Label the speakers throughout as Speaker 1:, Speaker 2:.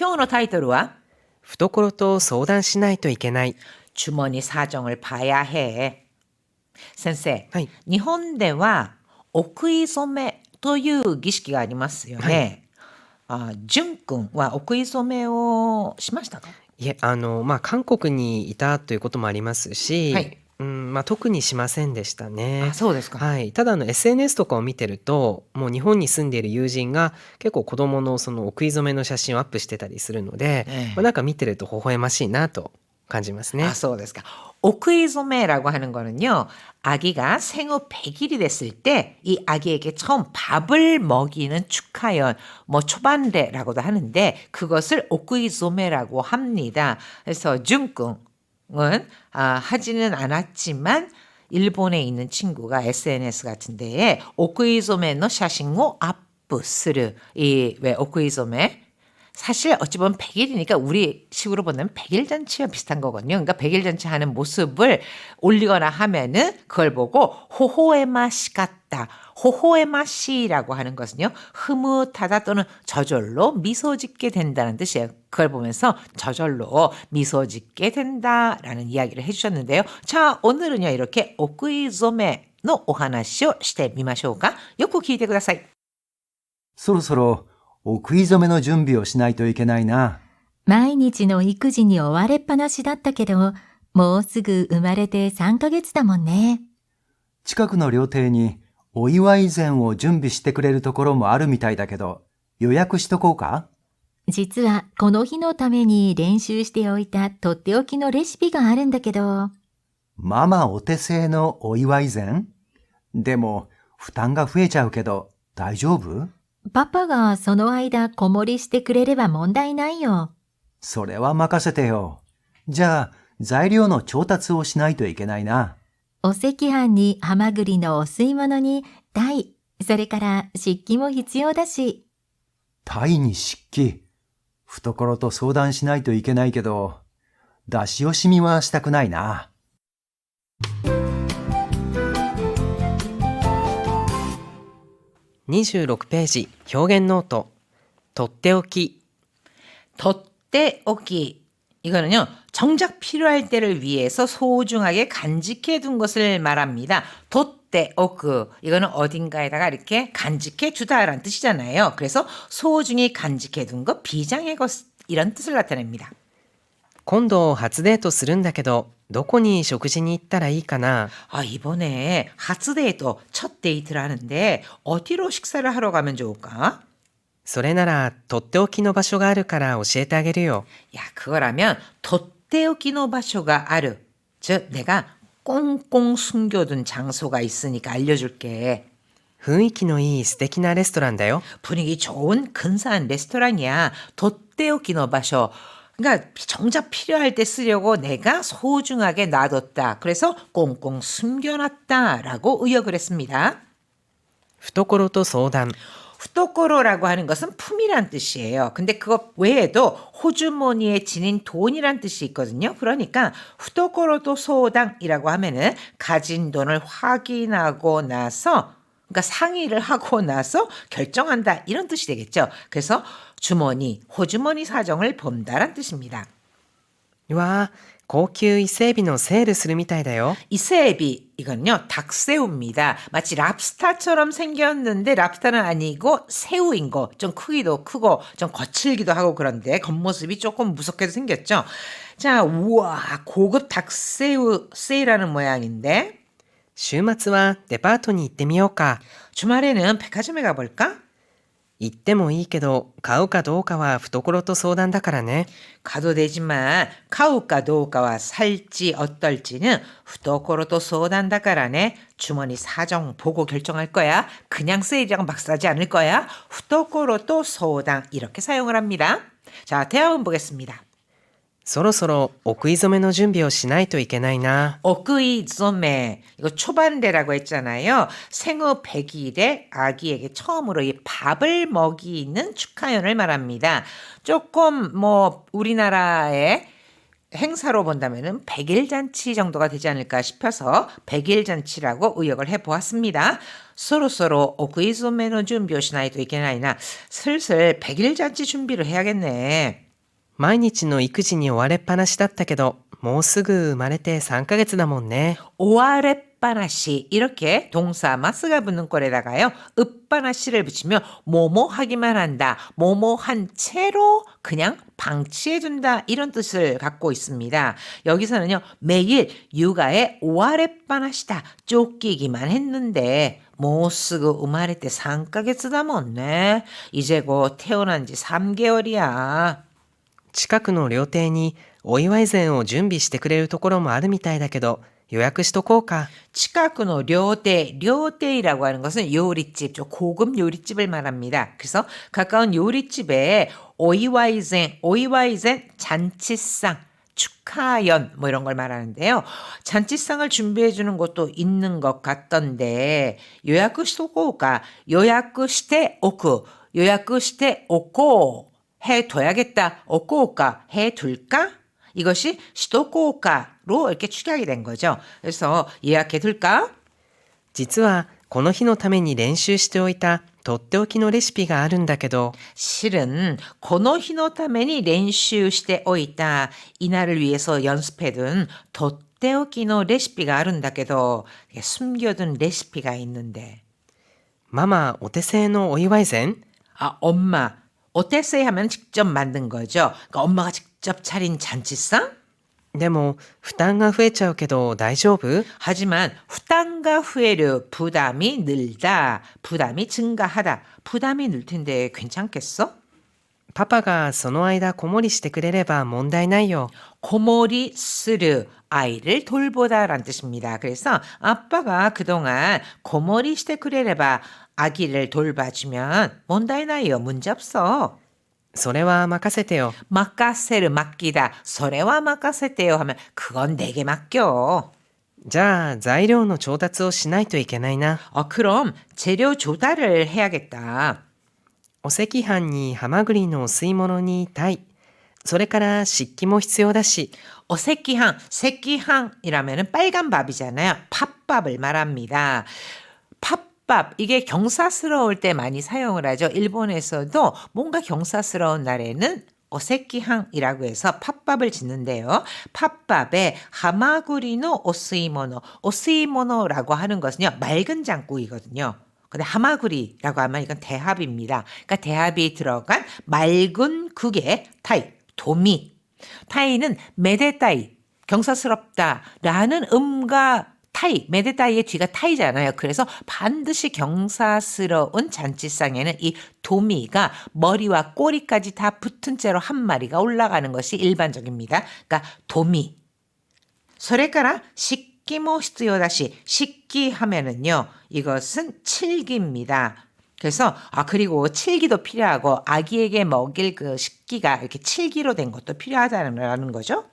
Speaker 1: 今日のタイトルは
Speaker 2: 懐と相談しないといけない。
Speaker 1: 주머니 사정을 봐야 해. 先生、
Speaker 2: はい。
Speaker 1: 日本ではお食い初めという儀式がありますよね。淳君はお食い初めをしましたか？
Speaker 2: いえ、韓国にいたということもありますし、
Speaker 1: はい。
Speaker 2: 特にしませんでしたね。
Speaker 1: そうですか。
Speaker 2: はい。ただSNS とかを見てると、もう日本に住んでいる友人が結構子供のそのお食い初めの写真をアップしてたりするので、なんか見てると微笑ましいなと感じますね。
Speaker 1: そうですか. 오크이소메라고 하는 거는요, 아기가 생후 100일이 됐을 때 이 아기에게 처음 밥을 먹이는 축하연, 뭐 초반대라고도 하는데 그것을 오크이소메라고 합니다. 그래서 준꿍은 하지는 않았지만 일본에 있는 친구가 SNS 같은 데에 오크이소메의 샤싱을 아프스르, 이 왜 오크이소메? 사실 어찌 보면 100일이니까 우리 식으로 보면 100일 잔치와 비슷한 거거든요. 그러니까 100일 잔치 하는 모습을 올리거나 하면은 그걸 보고 호호에마시 같다. 호호에마시라고 하는 것은요. 흐뭇하다 또는 저절로 미소 짓게 된다는 뜻이에요. 그걸 보면서 저절로 미소 짓게 된다라는 이야기를 해주셨는데요. 자, 오늘은요. 이렇게 오쿠이소메의 오하나시를 してみましょうか. よく聞いてください.
Speaker 3: そろそろお食い初めの準備をしないといけないな。
Speaker 4: 毎日の育児に追われっぱなしだったけど、もうすぐ生まれて3ヶ月だもんね。
Speaker 3: 近くの料亭にお祝い膳を準備してくれるところもあるみたいだけど、予約しとこうか？
Speaker 4: 実はこの日のために練習しておいたとっておきのレシピがあるんだけど。
Speaker 3: ママお手製のお祝い膳？でも負担が増えちゃうけど大丈夫？
Speaker 4: パパがその間子守りしてくれれば問題ないよ。
Speaker 3: それは任せてよ。じゃあ材料の調達をしないといけないな。
Speaker 4: お赤飯にハマグリのお吸い物にタイ、それから漆器も必要だし。
Speaker 3: タイに漆器。懐と相談しないといけないけど、出し惜しみはしたくないな。
Speaker 2: 26ページ表現ノートとっておき
Speaker 1: 덧대오기 이거는요 정작 필요할 때를 위해서 소중하게 간직해 둔 것을 말합니다. 덧대오그 이거는 어딘가에다가 이렇게 간직해 주다라는 뜻이잖아요. 그래서 소중히 간직해 둔 것, 비장의 것 이런 뜻을 나타냅니다.
Speaker 2: 今度初デートするんだけどどこに食事に行ったらいいかな。
Speaker 1: 이번에 하츠데이트 첫 데이트를 하는데 어디로 식사를 하러 가면 좋을까?
Speaker 2: それならとっておきの場所があるから教えてあげるよ。
Speaker 1: 야, 그거라면 덧대오기노 바쇼가 아르. 즉 내가 꽁꽁 숨겨둔 장소가 있으니까 알려줄게.
Speaker 2: 雰囲気のいい素敵なレストランだよ。
Speaker 1: 분위기 좋은 근사한 레스토랑이야. 덧대오기노 바쇼. 그러니까 정작 필요할 때 쓰려고 내가 소중하게 놔뒀다. 그래서 꽁꽁 숨겨놨다라고 의역을 했습니다.
Speaker 2: 懐と相談
Speaker 1: 후토코로라고 하는 것은 품이란 뜻이에요. 근데 그것 외에도 호주머니에 지닌 돈이란 뜻이 있거든요. 그러니까 후토코로도 소당이라고 하면은 가진 돈을 확인하고 나서 그러니까 상의를 하고 나서 결정한다 이런 뜻이 되겠죠. 그래서 주머니, 호주머니 사정을 본다란 뜻입니다.
Speaker 2: うわー、高級伊勢海老のセールするみたいだよ。
Speaker 1: 이세에비 이건요 닭새우입니다. 마치 랍스타처럼 생겼는데 랍스타는 아니고 새우인 거. 좀 크기도 크고 좀 거칠기도 하고 그런데 겉모습이 조금 무섭게도 생겼죠. 자, 우와 고급 닭새우 세일하는 모양인데
Speaker 2: 週末はデパートに行ってみようか。
Speaker 1: 주말에는 백화점에 가볼까?
Speaker 2: 行ってもいいけど買うかどうかは懐と相談だからね。
Speaker 1: 가도 되지만 카우까 도우까와 살지 어떨지는 후토코로도 소단다까라네. 주머니 사정 보고 결정할 거야. 그냥 세일이랑 막 사지 않을 거야. 후토코로도 소당 이렇게 사용을 합니다. 자, 대화문 보겠습니다.
Speaker 2: そろそろお食い初めの準備をしないといけないな。
Speaker 1: 오크이소메 이거 초반대라고 했잖아요. 생후 100일에 아기에게 처음으로 이 밥을 먹이는 축하연을 말합니다. 조금 뭐 우리나라의 행사로 본다면은 100일 잔치 정도가 되지 않을까 싶어서 100일 잔치라고 의역을 해보았습니다. 서로서로 오크이소메의 준비를しないといけないな. 슬슬 100일 잔치 준비를 해야겠네.
Speaker 2: 毎日の育児に追われっぱなしだったけど、もうすぐ生まれて3ヶ月だもんね。
Speaker 1: 오아랫바나시 이렇게 동사 마스가 붙는 꼴에다가요. 읍바나시를 붙이면 뭐뭐 하기만 한다. 뭐뭐 한 채로 그냥 방치해둔다 이런 뜻을 갖고 있습니다. 여기서는요. 매일 육아에 오아랫바나시다. 쫓기기만 했는데 못쓰고 우마레 때 3ヶ月다 못네. 이제 곧 태어난 지 3개월이야.
Speaker 2: 近くの料亭にお祝い膳を準備してくれるところもあるみたいだけど、予約しとこうか。
Speaker 1: 치카쿠노 료테이라고 하는 것은 요리집, 좀 고급 요리집을 말합니다. 그래서 가까운 요리집에 오이와이젠 잔치상, 축하연 뭐 이런 걸 말하는데요. 잔치상을 준비해 주는 곳도 있는 것 같던데 요약 시도고가 요약 시대 오고 해둬야겠다. 오고오까 해둘까? 이것이 시도고오카로 이렇게 축약이 된 거죠. 그래서 예약해둘까?
Speaker 2: 実はこの日のために練習しておいたとっておきのレシピがあるんだけど、
Speaker 1: 실은 この日のために練習しておいた 이날을 위해서 연습해둔 とっておきのレシピがあるんだけど 숨겨둔 레시피가 있는데
Speaker 2: ママお手製のお祝い膳？
Speaker 1: 아 엄마 어땠어요 하면 직접 만든 거죠. 그러니까 엄마가 직접 차린 잔치상?
Speaker 2: でも負担が増えちゃうけど大丈夫？
Speaker 1: 하지만負担과 후회류 부담이 늘다. 부담이 증가하다. 부담이 늘 텐데 괜찮겠어?
Speaker 2: パパがその間子守りしてくれれば問題ないよ。
Speaker 1: 고모리 스르 아이를 돌보다라는 뜻입니다. 그래서 아빠가 그동안 고모리 시대 그래레바 아기를 돌봐주면 문다이나요 문제없어.
Speaker 2: それは任せてよ。
Speaker 1: 맡가세를 맡기다. 서래와 맡가세대요 하면 그건 내게 맡겨.
Speaker 2: じゃあ材料の調達をしないといけないな。
Speaker 1: 그럼 재료 조달을 해야겠다.
Speaker 2: お赤飯にハマグリのお吸い物にタイ、それから漆器も必要だし。 새끼항이라면은 빨간 밥이잖아요. 팥밥을 말합니다. 팥밥 이게 경사스러울 때 많이 사용을 하죠. 일본에서도 뭔가 경사스러운 날에는 어새끼항이라고 해서 팥밥을 짓는데요. 팥밥에 하마구리노 오스이모노라고 하는 것은요. 맑은 장국이거든요. 근데 하마구리라고 하면 이건 대합입니다. 그러니까 대합이 들어간 맑은 국의 타이, 도미. 타이는 메데타이, 경사스럽다라는 음과 타이, 메데타이의 뒤가 타이잖아요. 그래서 반드시 경사스러운 잔치상에는 이 도미가 머리와 꼬리까지 다 붙은 채로 한 마리가 올라가는 것이 일반적입니다. 그러니까 도미. それから식기も必要だし 식기 하면은요. 이것은 칠기입니다. 그래서 그리고 칠기도 필요하고 아기에게 먹일 그 식기가 이렇게 칠기로 된 것도 필요하다는 거죠.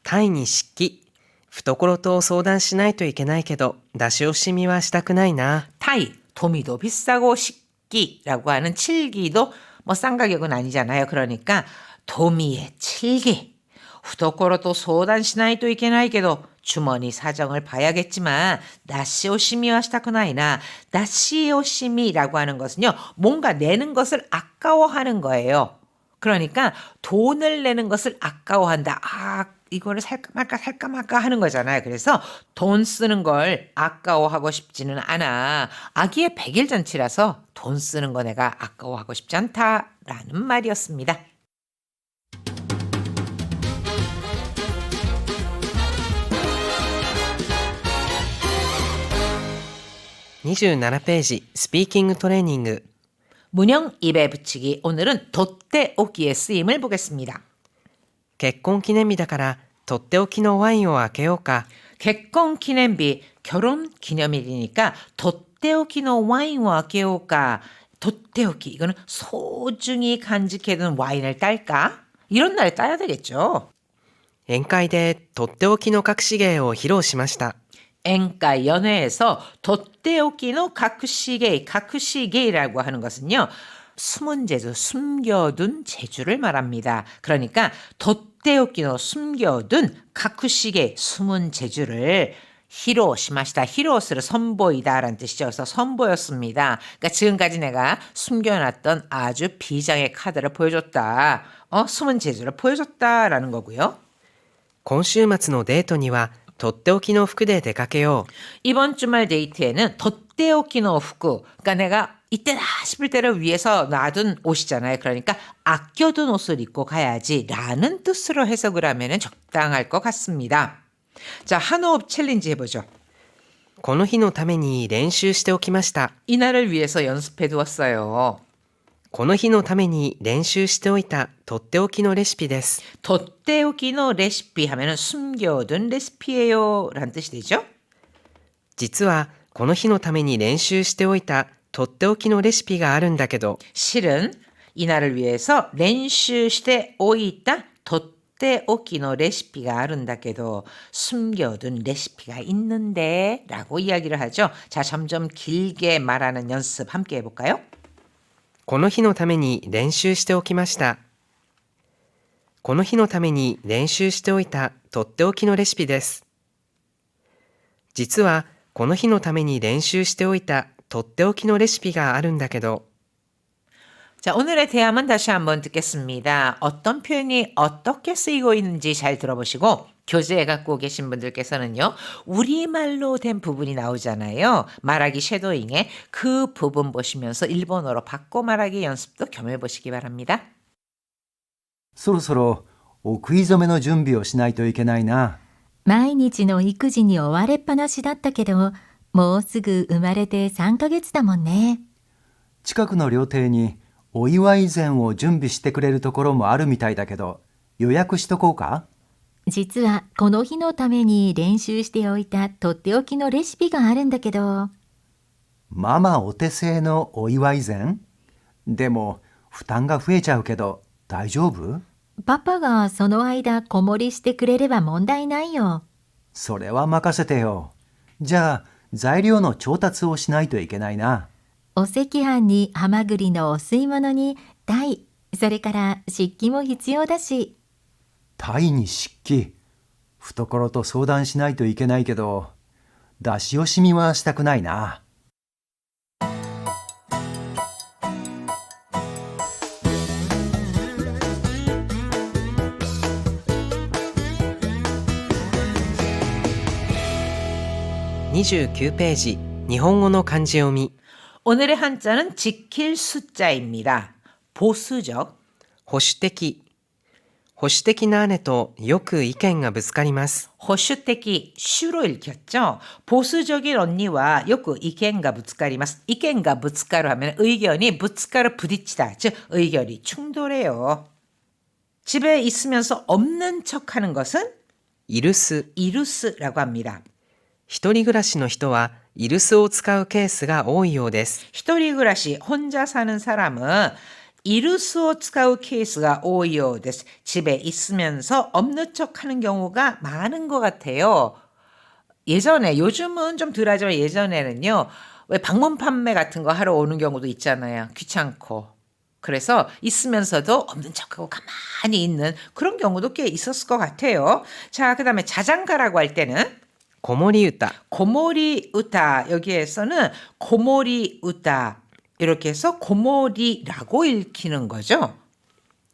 Speaker 2: タイに漆器。懐と相談しないといけないけど、出し惜しみはしたくないな。
Speaker 1: 타이, 도미도 비싸고 식기라고 하는 칠기도 뭐 싼 가격은 아니잖아요. 그러니까 도미의 칠기. 懐と相談しないといけないけど 주머니 사정을 봐야겠지만 나시오시미와 시타쿠나이나 나시오시미라고 하는 것은요. 뭔가 내는 것을 아까워하는 거예요. 그러니까 돈을 내는 것을 아까워한다. 이거를 살까 말까 하는 거잖아요. 그래서 돈 쓰는 걸 아까워하고 싶지는 않아. 아기의 100일 잔치라서 돈 쓰는 거 내가 아까워하고 싶지 않다라는 말이었습니다.
Speaker 2: 27ページ、スピーキングトレーニング。
Speaker 1: 문형 입에 붙이기. 오늘은 돛대오기의 쓰임을 보겠습니다.
Speaker 2: 結婚記念日だからとっておきのワインを開けようか。
Speaker 1: 結婚 기념비, 결혼 기념일이니까 돛대오기의 와인을 아껴올까. 돛대오기 이거는 소중히 간직해둔 와인을 딸까? 이런 날에 따야 되겠죠.
Speaker 2: 宴会でとっておきの隠し芸を披露しました。
Speaker 1: 엔가 연회에서 돛대오기의 가쿠시게이라고 하는 것은요. 숨은 재주, 숨겨둔 재주를 말합니다. 그러니까 돛대오기의 숨겨둔 가쿠시게, 숨은 재주를
Speaker 2: 히로 시마시다. 히로스를 선보이다라는 뜻이죠. 그래서 선보였습니다. 그러니까 지금까지 내가 숨겨놨던 아주 비장의 카드를 보여줬다. 숨은 재주를 보여줬다라는 거고요.
Speaker 5: 今週末のデートにはとっておきの服で出かけよう。
Speaker 2: 이번 주말 데이트에는 덧대오키노 후쿠. 그러니까 내가 이때다 싶을 때를 위해서 놔둔 옷이잖아요. 그러니까 아껴둔 옷을 입고 가야지 라는 뜻으로 해석을 하면 적당할 것 같습니다. 자, 한호흡 챌린지 해보죠.
Speaker 5: この日のために練習しておきました。
Speaker 2: 이날을 위해서 연습해 두었어요.
Speaker 5: この日のために練習しておいたとっておきのレシピです。
Speaker 2: 덧대오키노 레시피 하면은 숨겨둔 레시피예요 라는 뜻이 되죠.
Speaker 5: 実はこの日のために練習しておいたとっておきのレシピがあるんだけど、
Speaker 2: 실은 이날을 위해서練習して 오이다 덧대오키노 레시피가 아른다께도 숨겨둔 레시피가 있는데 라고 이야기를 하죠. 자, 점점 길게 말하는 연습 함께 해볼까요?
Speaker 5: この日のために練習しておきました。この日のために練習しておいたとっておきのレシピです。実はこの日のために練習しておいたとっておきのレシピがあるんだけど、
Speaker 2: 자, 오늘의 대화문 다시 한번 듣겠습니다. 어떤 표현이 어떻게 쓰이고 있는지 잘 들어보시고 교재에 갖고 계신 분들께서는요. 우리말로 된 부분이 나오잖아요. 말하기 쉐도잉에 그 부분 보시면서 일본어로 바꿔 말하기 연습도 겸해 보시기 바랍니다.
Speaker 3: そろそろお食い初めの準備をしないといけないな。
Speaker 4: 毎日の育児に追われっぱなしだったけど、もうすぐ生まれて3ヶ月だもんね。
Speaker 3: 近くの料亭にお祝い膳を準備してくれるところもあるみたいだけど、予約しとこうか？
Speaker 4: 実はこの日のために練習しておいたとっておきのレシピがあるんだけど、
Speaker 3: ママお手製のお祝い膳？でも負担が増えちゃうけど大丈夫？
Speaker 4: パパがその間子守りしてくれれば問題ないよ。
Speaker 3: それは任せてよ。じゃあ材料の調達をしないといけないな。
Speaker 4: お赤飯にハマグリのお吸い物にタイ、それから漆器も必要だし。
Speaker 3: タイに漆器。懐と相談しないといけないけど、出し惜しみはしたくないな。
Speaker 5: 29ページ、日本語の漢字読み。
Speaker 2: 오늘의 한자는 지킬 숫자입니다. 보수적,
Speaker 5: 保守的。保守的な姉とよく意見がぶつかります。
Speaker 2: 호슈테키, 슈로 읽혔죠. 보수적인 언니와 요구 이견가 부츠카리마스. 이견가 부츠카루 하면 의견이 부츠카루 부딪히다. 즉 의견이 충돌해요. 집에 있으면서 없는 척하는 것은
Speaker 5: イルス。
Speaker 2: 이루스라고 합니다.
Speaker 5: 一人暮らしの人はイルスを使うケースが多いようです。
Speaker 2: 히토리그라시 혼자 사는 사람은 이루스を使う 케이스가 多いようです. 집에 있으면서 없는 척하는 경우가 많은 것 같아요. 예전에 요즘은 좀 덜하지만 예전에는요. 왜 방문 판매 같은 거 하러 오는 경우도 있잖아요. 귀찮고. 그래서 있으면서도 없는 척하고 가만히 있는 그런 경우도 꽤 있었을 것 같아요. 자, 그다음에 자장가라고 할 때는
Speaker 5: 子守歌。
Speaker 2: 고모리 우타 여기에서는 고모리 우타 이렇게 해서 고모리라고 읽히는 거죠.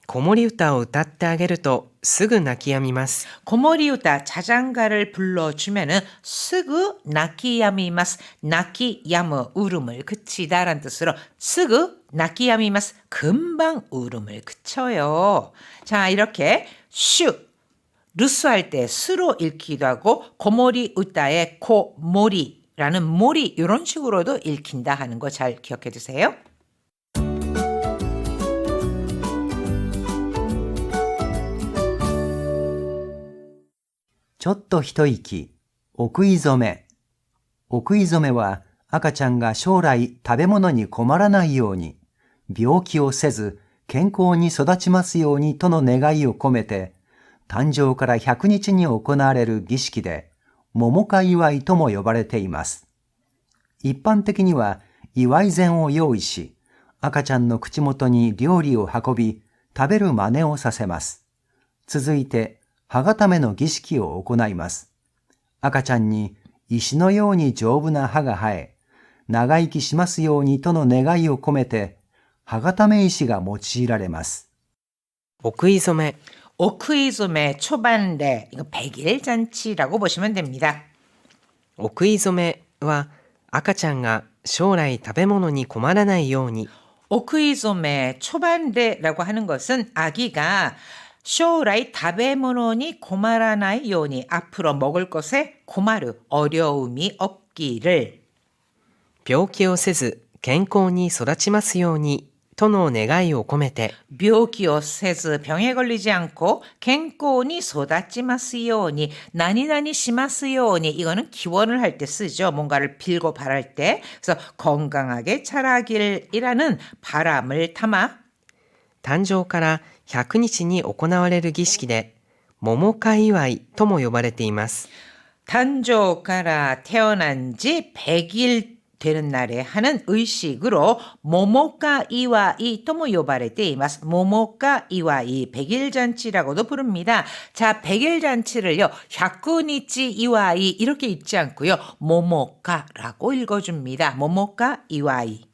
Speaker 5: 子守歌を歌ってあげるとすぐ泣き止みます。
Speaker 2: 고모리 우타 자장가를 불러주면은 스그 나키야미마스. 나키야무 울음을 그치다라는 뜻으로 스그 나키야미마스. 금방 울음을 그쳐요. 자, 이렇게 슈 루스할 때 스로 읽기도 하고 고모리 우타의 고모리라는 모리 이런 식으로도 읽힌다 하는 거 잘 기억해 두세요.
Speaker 3: ちょっと一息、お食い初め。お食い初めは赤ちゃんが将来食べ物に困らないように、病気をせず健康に育ちますようにとの願いを込めて、誕生から100日に行われる儀式で、桃花祝いとも呼ばれています。一般的には祝い膳を用意し、赤ちゃんの口元に料理を運び、食べる真似をさせます。続いて、歯固めの儀式を行います。赤ちゃんに石のように丈夫な歯が生え、長生きしますようにとの願いを込めて、歯固め石が用いられます。
Speaker 5: お食い初め、
Speaker 2: 오크이즈메 초반대 이거 100일 잔치라고 보시면 됩니다.
Speaker 5: お食い初めは赤ちゃんが将来食べ物に困らないように
Speaker 2: 오크이즈메 초반대라고 하는 것은 아기가 쇼라이 다베모노니 고마라나이 요니 앞으로 먹을 것에 고마르 어려움이 없기를
Speaker 5: 病気をせず健康に育ちますようにとの願いを込めて
Speaker 2: 묘기오 세즈 병에 걸리지 않고 갱꼬니 소다찌마스요니 나니나니 시마스요니 이거는 기원을 할 때 쓰죠. 뭔가를 빌고 바랄 때. 그래서 건강하게 자라길이라는 바람을 담아
Speaker 5: 誕生から100日に行われる儀式で桃花祝いとも呼ばれています。
Speaker 2: 단조가라 태어난 지 100일 되는 날에 하는 의식으로 모모카 이와이 또모 요바레테 이마스 모모카 이와이 100일 잔치라고도 부릅니다. 자, 100일 잔치를요. 야쿠니치 이와이 이렇게 읽지 않고요. 모모카라고 읽어줍니다. 모모카 이와이.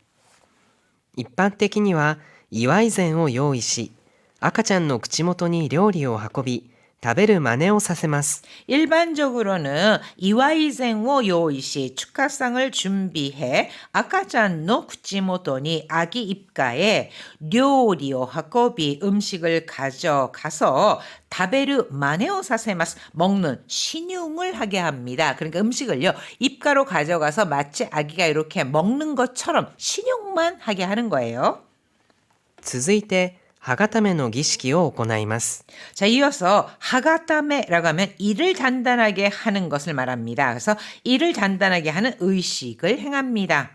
Speaker 5: 一般的には祝い膳を用意し、赤ちゃんの口元に料理を運び、食べる真似をさせます。
Speaker 2: 일반적으로는 이와이zen오 요이시 축하상을 준비해 아카짠노 구치모토니 아기 입가에 료리오 하코비 음식을 가져가서 다베르 마네오 사세마스 먹는 신용을 하게 합니다. 그러니까 음식을요 입가로 가져가서 마치 아기가 이렇게 먹는 것처럼 신용만 하게 하는 거예요.
Speaker 5: 続いて歯固めの儀式を行います。
Speaker 2: 자, 이어서 하가타메라고 하면 이를 단단하게 하는 것을 말합니다. 그래서 이를 단단하게 하는 의식을 행합니다.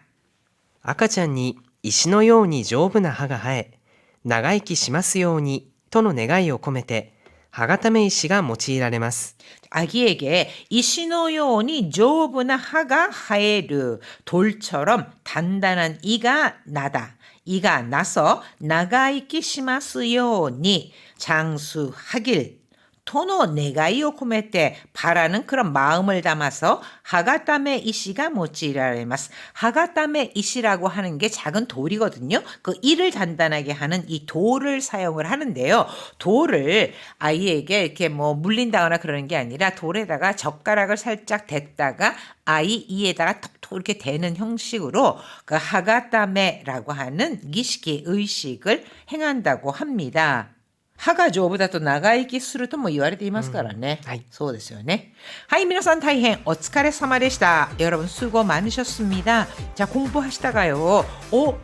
Speaker 5: 赤ちゃんに石のように丈夫な歯が生え、長生きしますようにとの願いを込めて、歯固め石が用いられます。
Speaker 2: 아기에게 이시노요니 조브나 하가 하에르 돌처럼 단단한 이가 나다. 이가 나서 나가이키 시마스요니 장수하길 토노 네가이오 코메테 바라는 그런 마음을 담아서 하가타메 이시가 모찌라레마스. 하가타메 이시라고 하는 게 작은 돌이거든요. 그 이를 단단하게 하는 이 돌을 사용을 하는데요. 돌을 아이에게 이렇게 뭐 물린다거나 그러는 게 아니라 돌에다가 젓가락을 살짝 댔다가 아이 이에다가 톡톡 이렇게 대는 형식으로 그 하가타메라고 하는 기시키 의식을 행한다고 합니다. 歯が丈夫だと長生きするとも言われていますからね。
Speaker 5: はい。
Speaker 2: そうですよね。はい、皆さん大変お疲れ様でした。여러분 수고 많으셨습니다. 자, 공부하시다가요.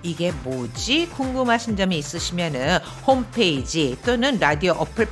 Speaker 2: 이게 뭐지? 궁금하신 점이 있으시면은 홈페이지 또는 라디오 어플